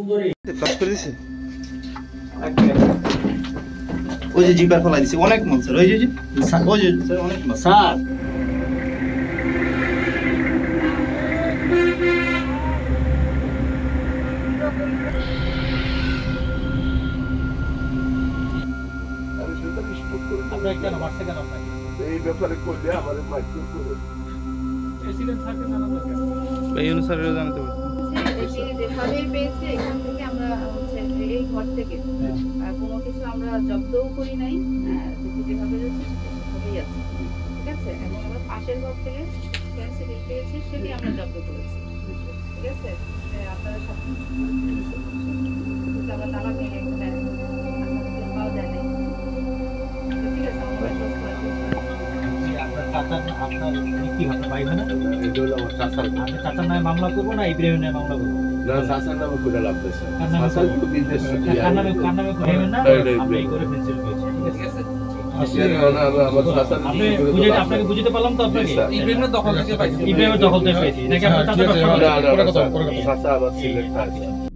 flush করে দিছে ওই যে জিপার ফলাই দিছে অনেক মাল স্যার ওই যে স্যার অনেক মাল স্যার আপনারা কেন মারছে কেন আপনাকে এই ব্যাপারে করলে আমাদের মাইক্রো করে প্রেসিডেন্ট স্যারকে জানাবো কেন ভাই অনুসারেও জানাতে পারবো যেভাবে পেয়েছে এখান থেকে আমরা হচ্ছে এই ঘর থেকে কোনো কিছু আমরা জব্দও করি নাই যেভাবে রয়েছে সেভাবেই আছে ঠিক আছে এবং আমরা পাশের ঘর থেকে পেন্সিল পেয়েছি সেটি আমরা জব্দ করেছি ঠিক আছে আপনারা সব আমরা তালা ভেঙে পাওয়া যায় নাই ঠিক আছে আপনার কি ভাষা ভাই না চাচার নামে মামলা করবো না ইব্রাহিমের নামে মামলা করবো না চাচার নামে করে লাভ দিছে চাচার তো বিদেশ কার নামে করে না আমি করে ফেলছি ঠিক আছে আপনাকে বুঝতে পারলাম তো আপনাকে ইব্রাহিমের দখল থেকে পাইছি নাকি আপনার চাচা চাচা আবার সিলেক্ট